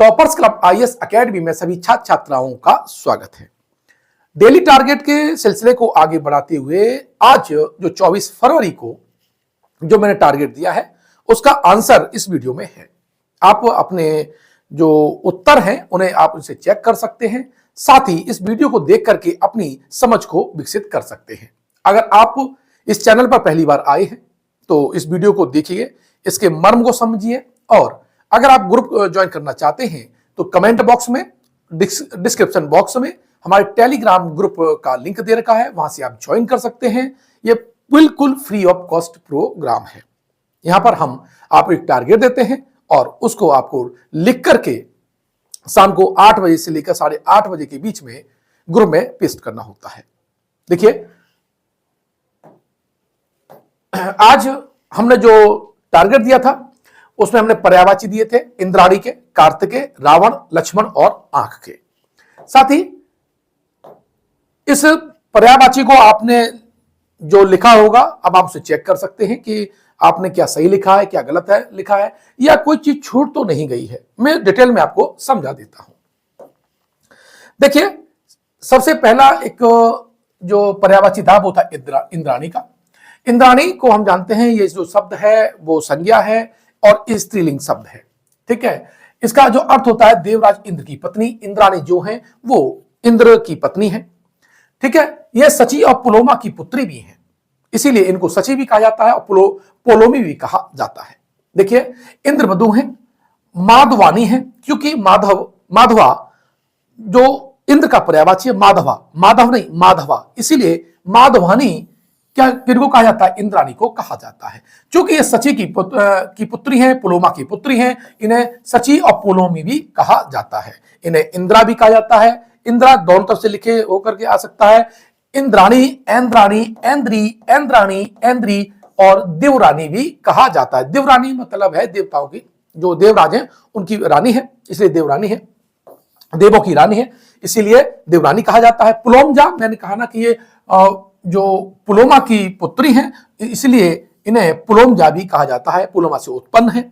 Toppers club IAS academy में सभी छात्र छात्राओं का स्वागत है। डेली टारगेट के सिलसिले को आगे बढ़ाते हुए आज जो 24 फरवरी को जो मैंने टारगेट दिया है उसका आंसर इस वीडियो में है। आप अपने जो उत्तर हैं उन्हें आप उनसे चेक कर सकते हैं, साथ ही इस वीडियो को देख करके अपनी समझ को विकसित कर सकते हैं। अगर आप इस चैनल पर पहली बार आए हैं तो इस वीडियो को देखिए, इसके मर्म को समझिए, और अगर आप ग्रुप ज्वाइन करना चाहते हैं तो कमेंट बॉक्स में, डिस्क्रिप्शन बॉक्स में हमारे टेलीग्राम ग्रुप का लिंक दे रखा है, वहां से आप ज्वाइन कर सकते हैं। ये बिल्कुल फ्री ऑफ कॉस्ट प्रोग्राम है। यहां पर हम आपको एक टारगेट देते हैं और उसको आपको लिख करके शाम को 8 बजे से लेकर 8:30 बजे के बीच में ग्रुप में पेस्ट करना होता है। देखिए, आज हमने जो टारगेट दिया था उसमें हमने पर्यायवाची दिए थे इंद्राणी के, कार्तिकेय, रावण, लक्ष्मण और आंख के। साथ ही इस पर्यायवाची को आपने जो लिखा होगा, अब आप उसे चेक कर सकते हैं कि आपने क्या सही लिखा है, क्या गलत है लिखा है, या कोई चीज छूट तो नहीं गई है। मैं डिटेल में आपको समझा देता हूं। देखिए, सबसे पहला एक जो पर्यायवाची था वो था इंद्राणी का। इंद्राणी को हम जानते हैं, ये जो शब्द है वो संज्ञा है और स्त्रीलिंग शब्द है। ठीक है, इसका जो अर्थ होता है देवराज इंद्र की पत्नी। इंद्राणी जो है वो इंद्र की पत्नी है। ठीक है, यह सची और पुलोमा की पुत्री भी है, इसीलिए इनको सची भी कहा जाता है और पोलोमी भी कहा जाता है। देखिए, इंद्रवधु है, माधवानी है, क्योंकि माधवा जो इंद्र का पर्यायवाची है, माधव नहीं माधवा, इसीलिए माधवानी किनको कहा जाता है, इंद्राणी को कहा जाता है। क्योंकि ये सची की पुत्री हैं, पुलोमा की पुत्री हैं, इन्हें सची और पुलोमी भी कहा जाता है। इन्हें इंद्रा भी कहा जाता है। इंद्रा दोनों तरफ से लिखे होकर के आ सकता है। इंद्राणी, ऐंद्राणी, ऐंद्री, ऐंद्राणी, ऐंद्री और देवरानी भी कहा जाता है। देवरानी मतलब है देवताओं की, जो देवराज हैं उनकी रानी है, इसलिए देवरानी है, देवों की रानी है, इसीलिए देवरानी कहा जाता है। पुलोमजा, मैंने कहा ना कि ये जो पुलोमा की पुत्री हैं, इसलिए इन्हें पुलोमजा भी कहा जाता है, पुलोमा से उत्पन्न है।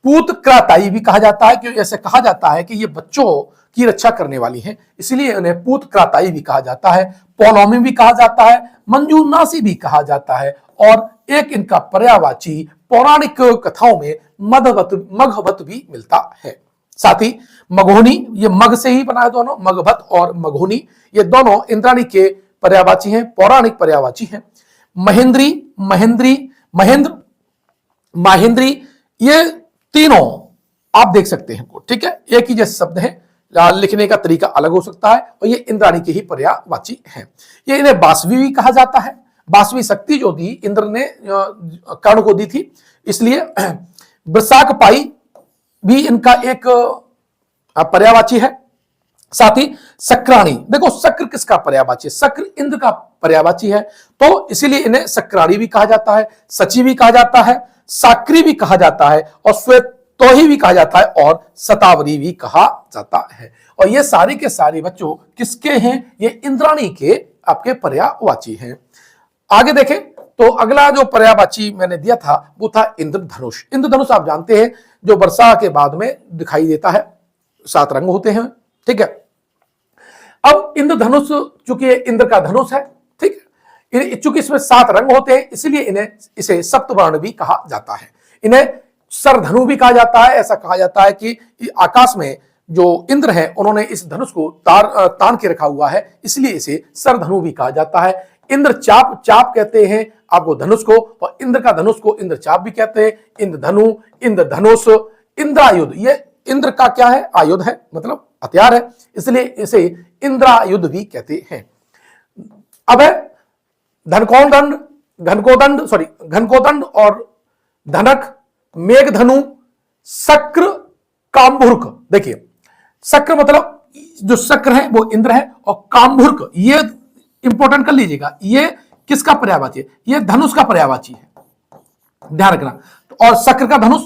पूतक्राताई भी कहा जाता है, क्योंकि ऐसे कहा जाता है कि ये बच्चों की रक्षा करने वाली हैं, इसलिए इन्हें पूतक्राताई भी कहा जाता है। पौलोमी भी कहा जाता है, मंजूनासी भी कहा जाता है, और एक इनका पर्यायवाची पौराणिक कथाओं में मघवत भी मिलता है। साथ ही मघोनी, ये मग से ही बना है दोनों, मगभत और मघोनी, ये दोनों इंद्राणी के पर्यायवाची हैं, पौराणिक पर्यायवाची हैं। महेंद्री, महेंद्र, माहेंद्री, ये तीनों आप देख सकते हैं। ठीक है, एक ही जैसे शब्द है, लिखने का तरीका अलग हो सकता है, और ये इंद्राणी के ही पर्यायवाची हैं। ये इन्हें बासवी भी कहा जाता है। बासवी शक्ति जो दी इंद्र ने कर्ण को दी थी, इसलिए वृषाक पाई भी इनका एक पर्यायवाची है। साथ ही सक्राणी, देखो शक्र किसका पर्यायवाची है, शक्र इंद्र का पर्यायवाची है, तो इसीलिए इन्हें सक्राणी भी कहा जाता है, सची भी कहा जाता है, साक्री भी कहा जाता है, और श्वेतोही भी कहा जाता है, और सतावरी भी कहा जाता है। और ये सारे के सारे बच्चों किसके हैं, ये इंद्राणी के आपके पर्यायवाची हैं। आगे देखें तो अगला जो पर्यायवाची मैंने दिया था वो था इंद्रधनुष। इंद्रधनुष आप जानते हैं जो वर्षा के बाद में दिखाई देता है, 7 रंग होते हैं। ठीक है, अब इंद्रधनुष चूंकि इंद्र का धनुष है, ठीक है, चूंकि इसमें 7 रंग होते हैं, इसलिए इसे सप्तवर्ण भी कहा जाता है। इन्हें सरधनु भी कहा जाता है। ऐसा कहा जाता है कि आकाश में जो इंद्र है उन्होंने इस धनुष को तान के रखा हुआ है, इसलिए इसे सरधनु भी कहा जाता है। इंद्र चाप कहते हैं आपको धनुष को, और इंद्र का धनुष को इंद्र चाप भी कहते हैं। इंद्रधनु, इंद्रधनुष, इंद्रायुध, ये इंद्र का क्या है, आयुध है, मतलब हथियार है, इसलिए इसे इंद्रायुध भी कहते हैं। अब है घनकोदंड और धनक, मेघधनु, शक्र, काम्भुर्क। देखिए, शक्र मतलब जो शक्र है वो इंद्र है, और काम्भुर्क ये इंपॉर्टेंट कर लीजिएगा, ये किसका पर्यायवाची है, ये धनुष का पर्यायवाची है, ध्यान रखना। और शक्र का धनुष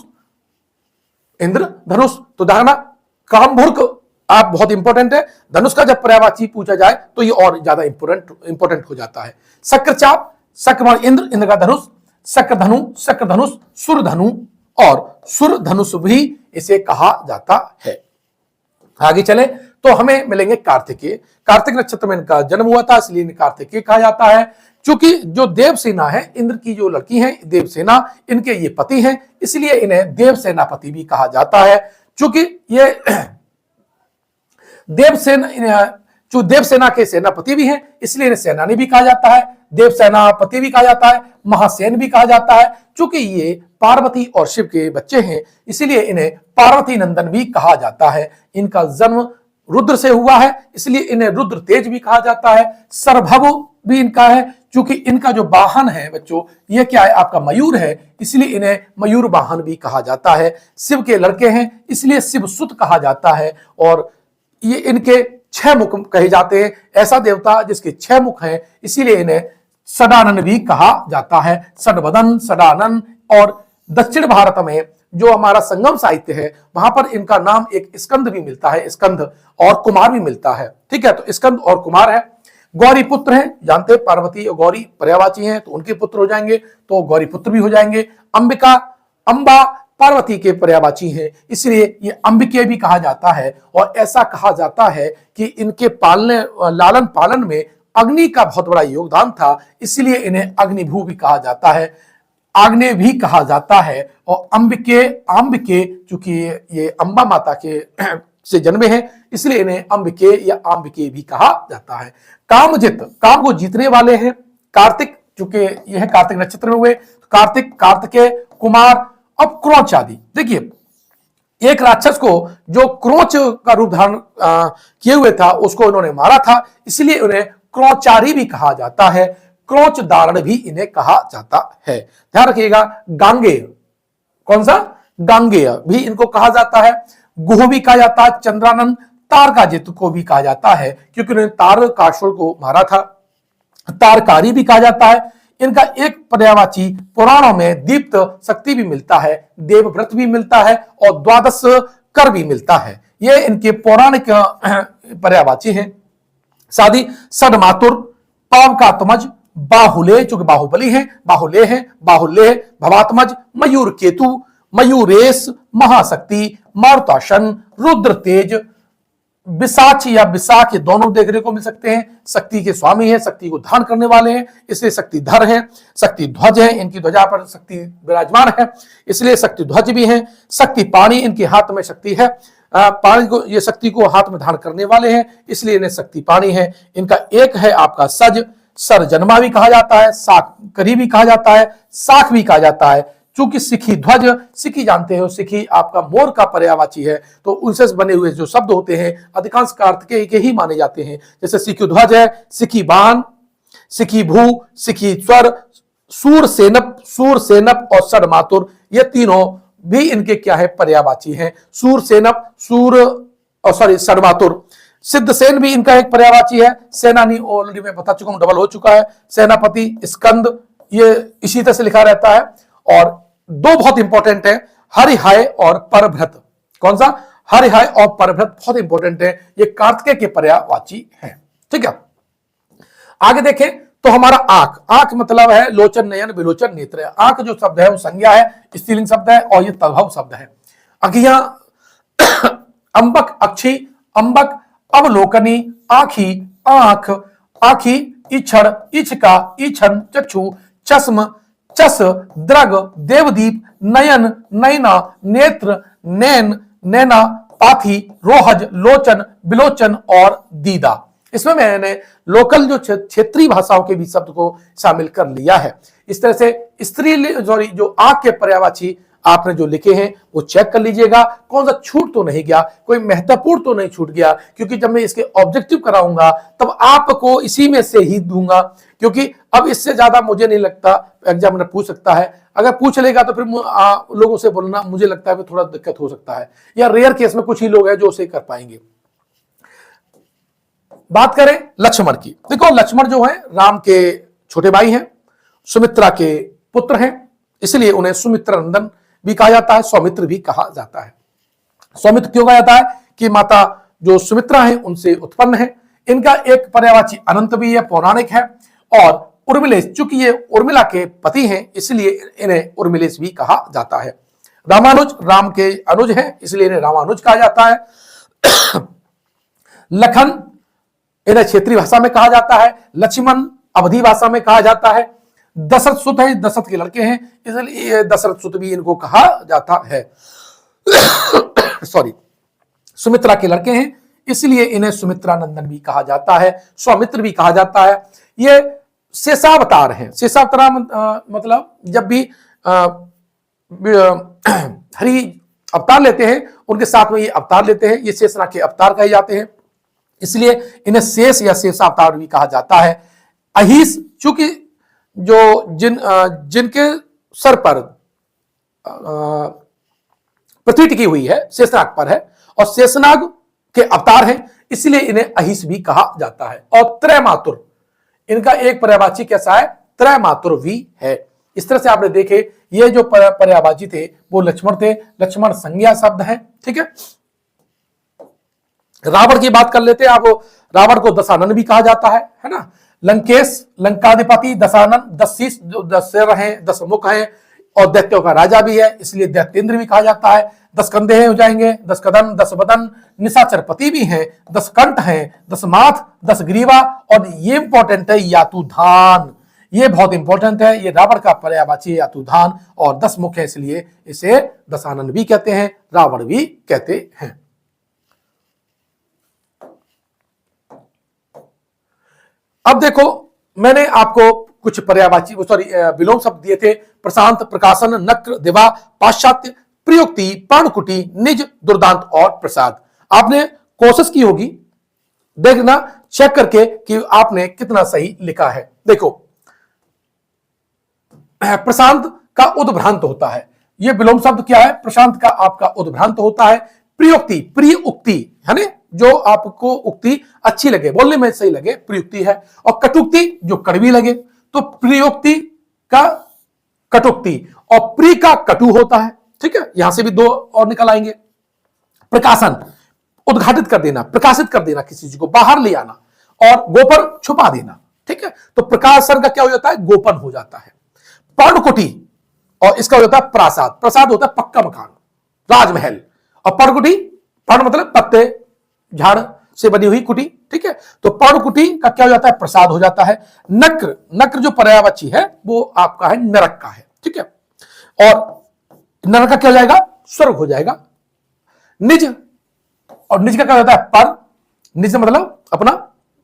इंद्र धनुष, तो ध्यान, काम्भुर्क आप बहुत इंपॉर्टेंट है। धनुष का जब पर्यायवाची पूछा जाए तो ये और ज्यादा इंपॉर्टेंट हो जाता है। शक्रचाप, शक्र इंद्र का धनुष, शक्रधनुष, सुरधनु और सुरधनुष भी इसे कहा जाता है। आगे चले तो हमें मिलेंगे कार्तिकेय। कार्तिक नक्षत्र में इनका जन्म हुआ था, इसलिए इन्हें कार्तिकेय कहा जाता है। क्योंकि जो देवसेना है, इंद्र की जो लड़की है देवसेना, इनके ये पति हैं, इसलिए इन्हें देवसेनापति भी कहा जाता है। क्योंकि ये जो देवसेना के सेनापति भी हैं, इसलिए इन्हें सेनानी भी कहा जाता है, देवसेनापति भी कहा जाता है, महासेन भी कहा जाता है। क्योंकि ये पार्वती और शिव के बच्चे हैं, इसलिए इन्हें पार्वती नंदन भी कहा जाता है। इनका जन्म रुद्र से हुआ है, इसलिए इन्हें रुद्र तेज भी कहा जाता है। सरभव भी इनका है, क्योंकि इनका जो वाहन है बच्चों, ये क्या है, आपका मयूर है, इसलिए इन्हें मयूर वाहन भी कहा जाता है। शिव के लड़के हैं, इसलिए शिव सुत कहा जाता है। और ये इनके 6 मुख कहे जाते हैं, ऐसा देवता जिसके 6 मुख हैं, इसीलिए इन्हें सदानन भी कहा जाता है। सडवदन, सदानन। और दक्षिण भारत में जो हमारा संगम साहित्य है, वहां पर इनका नाम एक स्कंद भी मिलता है, स्कंद और कुमार भी मिलता है। ठीक है, तो स्कंद और कुमार है। गौरी पुत्र हैं, जानते हैं पार्वती और गौरी पर्यायवाची हैं, तो उनके पुत्र हो जाएंगे, तो गौरी पुत्र भी हो जाएंगे। अंबिका, अंबा पार्वती के पर्यायवाची हैं, इसलिए ये अंबिके भी कहा जाता है। और ऐसा कहा जाता है कि इनके लालन पालन में अग्नि का बहुत बड़ा योगदान था, इसलिए इन्हें अग्निभू भी कहा जाता है, आग्नेय भी कहा जाता है। और अंबिके चूंकि ये अंबा माता के से जन्मे हैं, इसलिए इन्हें अंबिके या अंबिके भी कहा जाता है। कामजित, काम को जीतने वाले हैं। कार्तिक, चूंकि यह कार्तिक नक्षत्र में हुए, कार्तिक, कार्तिकेय, कुमार। अब क्रोच आदि, देखिए एक राक्षस को जो क्रोच का रूप धारण किए हुए था, उसको उन्होंने मारा था, इसलिए उन्हें क्रोचारी भी कहा जाता है। क्रोच धारण भी इन्हें कहा जाता है। ध्यान रखिएगा। गांगेय, कौन सा, गांगेय भी इनको कहा जाता है। गुह भी कहा जाता है। चंद्रानंद, तारकाजित को भी कहा जाता है, क्योंकि उन्होंने तारकासुर को मारा था। तारकारी भी कहा जाता है। इनका एक पर्यायवाची पुराणों में दीप्त शक्ति भी मिलता है, देवव्रत भी मिलता है और 12 कर भी मिलता है। ये इनके पौराणिक पर्यायवाची हैं। सादी सडमातुर, पावकात्मज, बाहुले, चूंकि बाहुबली हैं, बाहुले, भवात्मज, मयूर केतु, मयूरेश, महाशक्ति, मारुताशन, रुद्र तेज, विसाच या विशाख, ये दोनों देखने को मिल सकते हैं। शक्ति के स्वामी हैं, शक्ति को धारण करने वाले हैं, इसलिए शक्तिधर हैं। शक्ति ध्वज है, इनकी ध्वजा पर शक्ति विराजमान है, इसलिए शक्ति ध्वज भी हैं। शक्ति पाणी, इनके हाथ में शक्ति है, पाणी को, ये शक्ति को हाथ में धारण करने वाले हैं, इसलिए इन्हें शक्ति पाणी है। इनका एक है आपका सज, सरजन्मा भी कहा जाता है, साख करी भी कहा जाता है, साख भी कहा जाता है। चूंकि सिखी ध्वज, सिखी जानते हो, सिखी आपका मोर का पर्यायवाची है, तो उनसे बने हुए जो शब्द होते हैं अधिकांश कार्तिकेय के ही माने जाते हैं। जैसे सिखी ध्वज है, सिखी बाण, सिखी भू, सिखी स्वर, सूर सेनप और सडमातुर, ये तीनों भी इनके क्या है, पर्यायवाची हैं। सूर सेनप, सडमातुर। सिद्धसेन भी इनका एक पर्यायवाची है। सेनानी ऑलरेडी मैं बता चुका हूं, डबल हो चुका है। सेनापति, स्कंद, ये इसी तरह से लिखा रहता है। और दो बहुत इंपॉर्टेंट है, हरिहाय और परभृत। कौन सा, हरिहाय और परभृत बहुत इंपॉर्टेंट है, ये कार्तिकेय के पर्यायवाची हैं। ठीक है, आगे देखें तो हमारा आंख, आंख मतलब है लोचन, नयन, विलोचन, नेत्र। आंख जो शब्द है वो संज्ञा है, स्त्रीलिंग शब्द है और ये तद्भव शब्द है। अखियां, अंबक, अक्षी, अंबक, अवलोकनी, आखी, आंख, आखी, इक्षण, इच्छका, इच्छन, चक्षु, चश्म, चस, द्रग, देवदीप, नयन, नैना, नेत्र, नैन, नैना, पाथी, रोहज, लोचन, बिलोचन और दीदा। इसमें मैंने लोकल जो क्षेत्रीय भाषाओं के भी शब्द को शामिल कर लिया है। इस तरह से जो आंख के पर्यायवाची आपने जो लिखे हैं वो चेक कर लीजिएगा, कौन सा छूट तो नहीं गया, कोई महत्वपूर्ण तो नहीं छूट गया, क्योंकि जब मैं इसके ऑब्जेक्टिव कराऊंगा तब आपको इसी में से ही दूंगा, क्योंकि अब इससे ज्यादा मुझे नहीं लगता एग्जामिनर पूछ सकता है। अगर पूछ लेगा तो फिर लोगों से बोलना मुझे लगता है थोड़ा दिक्कत हो सकता है, या रेयर केस में कुछ ही लोग हैं जो उसे कर पाएंगे। बात करें लक्ष्मण की, देखो लक्ष्मण जो है राम के छोटे भाई हैं, सुमित्रा के पुत्र हैं, इसलिए उन्हें सुमित्रा नंदन भी कहा जाता है, सौमित्र भी कहा जाता है। सौमित्र क्यों कहा जाता है कि माता जो सुमित्रा है उनसे उत्पन्न है। इनका एक पर्यायवाची अनंत भी है, पौराणिक है। और उर्मिलेश, चूंकि ये उर्मिला के पति हैं इसलिए इन्हें उर्मिलेश भी कहा जाता है। रामानुज, राम के अनुज हैं इसलिए इन्हें रामानुज कहा जाता है। लखन इन्हें क्षेत्रीय भाषा में कहा जाता है, लक्ष्मण अवधी भाषा में कहा जाता है, दशरथ सुत है, दशरथ के लड़के हैं इसलिए दशरथ सुत भी इनको कहा जाता है। सॉरी, सुमित्रा के लड़के हैं इसलिए इन्हें सुमित्रा नंदन भी कहा जाता है, सौमित्र भी कहा जाता है। ये शेषावतार हैं। शेषावतार मतलब जब भी हरि अवतार लेते हैं उनके साथ में ये अवतार लेते हैं, ये शेषनाग के अवतार कहे जाते हैं, इसलिए इन्हें शेष या शेषावतार भी कहा जाता है। अहिस चूंकि जो जिनके सर पर पृथ्वी टिकी हुई है शेषनाग पर है और शेषनाग के अवतार हैं इसलिए इन्हें अहिस भी कहा जाता है। और त्रैमातुर, इनका एक पर्यायवाची कैसा है, त्रैमातुर भी है। इस तरह से आपने देखे ये जो पर्यायवाची थे वो लक्ष्मण थे, लक्ष्मण संज्ञा शब्द है। ठीक है, रावण की बात कर लेते हैं। आप रावण को दशानन भी कहा जाता है ना। लंकेश लंकाधिपति, दशानन 10 शीश, 10 सिर हैं, 10 मुख हैं और दैत्यों का राजा भी है इसलिए दैत्येंद्र भी कहा जाता है। 10 कंधे हो जाएंगे, 10 कदम, 10 बदन, निशाचरपति भी हैं, 10 कंठ हैं, 10 माथ, 10 ग्रीवा और ये इंपॉर्टेंट है यातुधान, ये बहुत इंपॉर्टेंट है। ये रावण का पर्यायवाची है यातुधान और 10 मुख है इसलिए इसे दशानन भी कहते हैं, रावण भी कहते हैं। अब देखो मैंने आपको कुछ पर्यायवाची विलोम शब्द दिए थे, प्रशांत, प्रकाशन, नक्र, दिवा, पाश्चात्य, प्रयुक्ति, पर्णकुटी, निज, दुर्दांत और प्रसाद। आपने कोशिश की होगी देखना चेक करके कि आपने कितना सही लिखा है। देखो प्रशांत का उद्भ्रांत होता है, यह विलोम शब्द क्या है, प्रशांत का आपका उद्भ्रांत होता है। प्रयुक्ति, प्रिय उक्ति है ना, जो आपको उक्ति अच्छी लगे, बोलने में सही लगे, प्रयुक्ति है। और कटुक्ति जो कड़वी लगे, तो प्रयुक्ति का कटुक्ति और प्रिय का कटु होता है। ठीक है, यहां से भी 2 और निकल आएंगे। प्रकाशन, उद्घाटित कर देना, प्रकाशित कर देना, किसी चीज को बाहर ले आना, और गोपन छुपा देना। ठीक है, तो प्रकाशन का क्या हो जाता है, गोपन हो जाता है। पर्णकुटी और इसका हो जाता है प्रासाद, प्रसाद होता है पक्का मकान, राजमहल, और पर्णकुटी, पर्ण मतलब पत्ते झाड़ से बनी हुई कुटी। ठीक है, तो पर्णकुटी का क्या हो जाता है, प्रसाद हो जाता है। नक्र, नक्र जो पर्यायवाची है वो आपका है नरक का है। ठीक है, और नरक का क्या हो जाएगा, स्वर्ग हो जाएगा। निज, और निज का क्या हो जाता है, पर, निज मतलब अपना,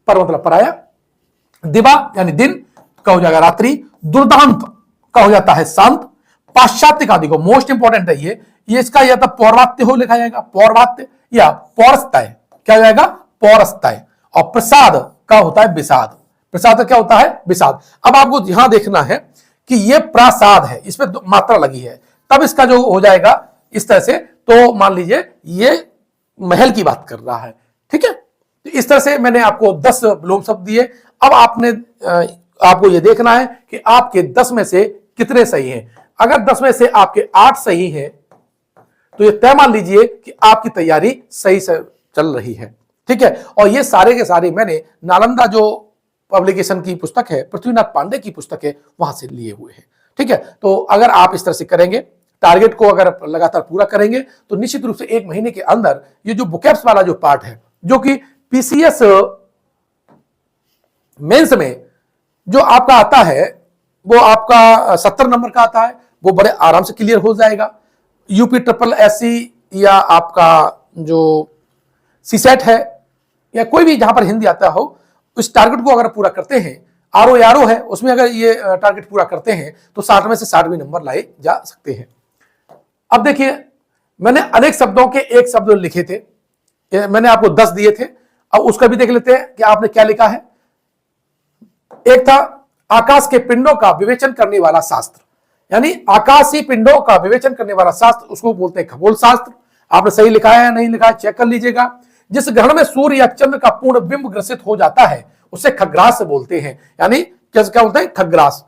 पर मतलब पराया। दिवा यानी दिन का हो जाएगा रात्रि। दुर्दांत का हो जाता है शांत। पाश्चात्य का देखो मोस्ट इंपॉर्टेंट है ये इसका या तो पौर्वात्य हो लिखा जाएगा, पौर्वात्य या पौरस्तय, क्या हो जाएगा, पौरस्तय। और प्रसाद का होता है विषाद, प्रसाद का क्या होता है, विषाद। अब आपको यहां देखना है कि ये प्रासाद है, इसमें मात्रा लगी है, तब इसका जो हो जाएगा इस तरह से, तो मान लीजिए ये महल की बात कर रहा है। ठीक है, तो इस तरह से मैंने आपको 10 विलोम शब्द दिए। अब आपको ये देखना है कि आपके 10 में से कितने सही हैं। अगर 10 में से आपके 8 सही हैं तो ये तय मान लीजिए कि आपकी तैयारी सही से चल रही है। ठीक है, और ये सारे के सारे मैंने नालंदा जो पब्लिकेशन की पुस्तक है, पृथ्वीनाथ पांडे की पुस्तक है, वहां से लिए हुए हैं। ठीक है, तो अगर आप इस तरह से करेंगे, टारगेट को अगर लगातार पूरा करेंगे तो निश्चित रूप से 1 महीने के अंदर ये जो बुकैप्स वाला जो पार्ट है, जो कि पीसीएस मेंस में जो आपका आता है वो आपका 70 नंबर का आता है, वो बड़े आराम से क्लियर हो जाएगा। यूपी ट्रिपल एससी या आपका जो सीसेट है या कोई भी जहां पर हिंदी आता हो, इस टारगेट को अगर पूरा करते हैं, आरओ है उसमें अगर ये टारगेट पूरा करते हैं तो 60 में से 60 भी नंबर लाए जा सकते हैं। अब देखिए मैंने अनेक शब्दों के एक शब्द लिखे थे, मैंने आपको 10 दिए थे। अब उसका भी देख लेते हैं कि आपने क्या लिखा है। एक था आकाश के पिंडों का विवेचन करने वाला शास्त्र, यानी आकाशीय पिंडों का विवेचन करने वाला शास्त्र, उसको बोलते हैं खगोल शास्त्र। आपने सही लिखा है या नहीं लिखा है चेक कर लीजिएगा। जिस ग्रहण में सूर्य या चंद्र का पूर्ण बिंब ग्रसित हो जाता है उसे खग्रास बोलते हैं, यानी क्या बोलते हैं, खग्रास।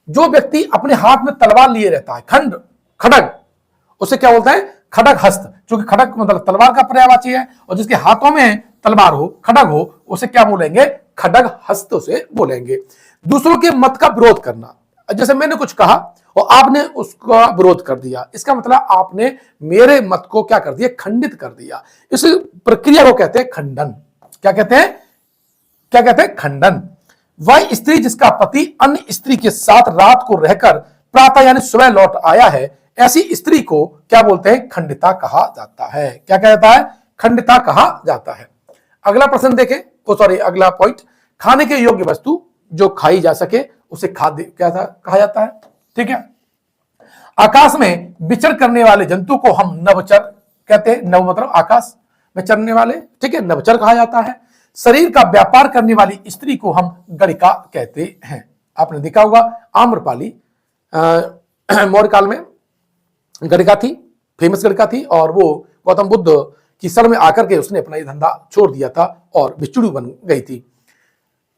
जो व्यक्ति अपने हाथ में तलवार लिए रहता है, खड़ग, उसे क्या बोलता है, खड़ग हस्त। क्योंकि खड़ग मतलब तलवार का पर्यायवाची है, और जिसके हाथों में तलवार हो, खड़ग हो, उसे क्या बोलेंगे, खड़ग हस्त उसे बोलेंगे। दूसरों के मत का विरोध करना, जैसे मैंने कुछ कहा और आपने उसका विरोध कर दिया, इसका मतलब आपने मेरे मत को क्या कर दिया, खंडित कर दिया। इस प्रक्रिया को कहते हैं खंडन। क्या कहते हैं, क्या कहते हैं, खंडन। वह स्त्री जिसका पति अन्य स्त्री के साथ रात को रहकर प्रातः यानी सुबह लौट आया है, ऐसी स्त्री को क्या बोलते हैं, खंडिता कहा जाता है। क्या कहता है, खंडिता कहा जाता है। अगला प्रश्न देखें, अगला पॉइंट, खाने के योग्य वस्तु जो खाई जा सके उसे खाद्य क्या था कहा जाता है। ठीक है, आकाश में विचर करने वाले जंतु को हम नवचर कहते हैं। नव मतलब आकाश में चरने वाले, ठीक है, नवचर कहा जाता है। शरीर का व्यापार करने वाली स्त्री को हम गणिका कहते हैं। आपने देखा होगा आम्रपाली मौर्य काल में गणिका थी, फेमस गणिका थी, और वो गौतम बुद्ध की शरण में आकर के उसने अपना ये धंधा छोड़ दिया था और भिक्षुणी बन गई थी।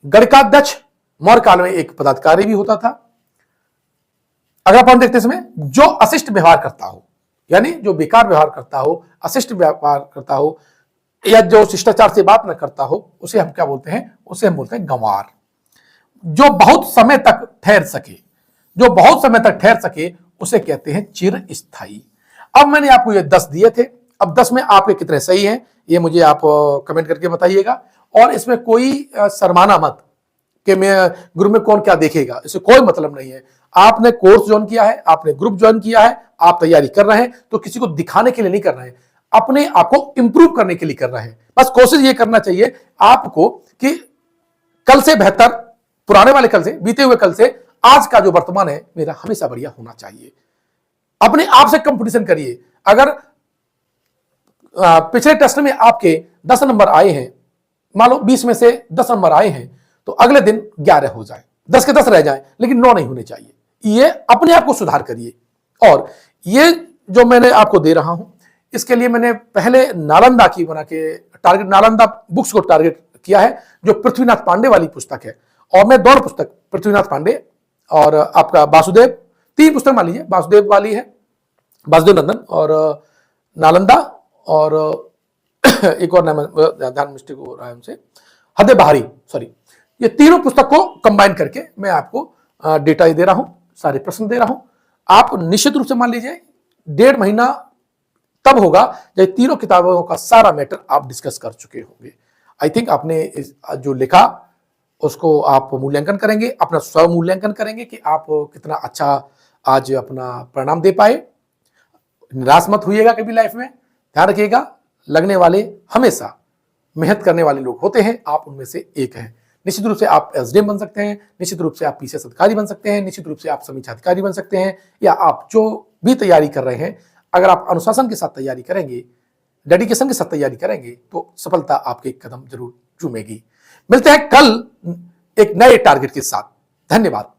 गणिकाध्यक्ष मौर्य काल में एक पदाधिकारी भी होता था। अगला पॉइंट देखते समय, जो अशिष्ट व्यवहार करता हो, यानी जो बेकार व्यवहार करता हो, अशिष्ट व्यवहार करता हो, या जो शिष्टाचार से बात न करता हो, उसे हम क्या बोलते हैं, उसे हम बोलते हैं गंवार। जो बहुत समय तक ठहर सके, जो बहुत समय तक ठहर सके उसे कहते हैं चिरस्थायी। अब मैंने आपको ये 10 दिए थे, अब 10 में आपके कितने सही हैं ये मुझे आप कमेंट करके बताइएगा। और इसमें कोई शर्माना मत कि मैं ग्रुप में कौन क्या देखेगा, इससे कोई मतलब नहीं है। आपने कोर्स ज्वाइन किया है, आपने ग्रुप ज्वाइन किया है, आप तैयारी कर रहे हैं, तो किसी को दिखाने के लिए नहीं कर रहे हैं, अपने आप को इंप्रूव करने के लिए कर रहे हैं। बस कोशिश ये करना चाहिए आपको कि कल से बेहतर, पुराने वाले कल से, बीते हुए कल से आज का जो वर्तमान है मेरा हमेशा बढ़िया होना चाहिए। अपने आप से कंपटीशन करिए। अगर पिछले टेस्ट में आपके 10 नंबर आए हैं, मान लो 20 में से 10 नंबर आए हैं, तो अगले दिन 11 हो जाए, 10 के 10 रह जाए, लेकिन 9 नहीं होने चाहिए। ये अपने आप को सुधार करिए। और ये जो मैंने आपको दे रहा हूं, इसके लिए मैंने पहले नालंदा की बना के टारगेट, नालंदा बुक्स को टारगेट किया है, जो पृथ्वीनाथ पांडे वाली पुस्तक है। और मैं दोनों पुस्तक, पृथ्वीनाथ पांडे और आपका वासुदेव, 3 पुस्तक मान लीजिए, वासुदेव वाली है, वासुदेव नंदन, और नालंदा, और एक और नाम ध्यान मिस्टेक हो रहा है हमसे, हद बहारी, सॉरी। ये तीनों पुस्तक को कंबाइन करके मैं आपको डेटा दे रहा हूं, सारे प्रश्न दे रहा हूं। आप निश्चित रूप से मान लीजिए 1.5 महीना तब होगा जब तीनों किताबों का सारा मैटर आप डिस्कस कर चुके होंगे। आई थिंक आपने जो लिखा उसको आप मूल्यांकन करेंगे, अपना स्व मूल्यांकन करेंगे कि आप कितना अच्छा आज अपना परिणाम दे पाए। निराश मत होइएगा कभी लाइफ में, ध्यान रखिएगा, लगने वाले हमेशा मेहनत करने वाले लोग होते हैं, आप उनमें से एक हैं। निश्चित रूप से आप एसडीएम बन सकते हैं, निश्चित रूप से आप पीसीएस अधिकारी बन सकते हैं, निश्चित रूप से आप समीक्षा अधिकारी बन सकते हैं, या आप जो भी तैयारी कर रहे हैं, अगर आप अनुशासन के साथ तैयारी करेंगे, डेडिकेशन के साथ तैयारी करेंगे, तो सफलता आपके कदम जरूर चूमेगी। मिलते हैं कल एक नए टारगेट के साथ। धन्यवाद।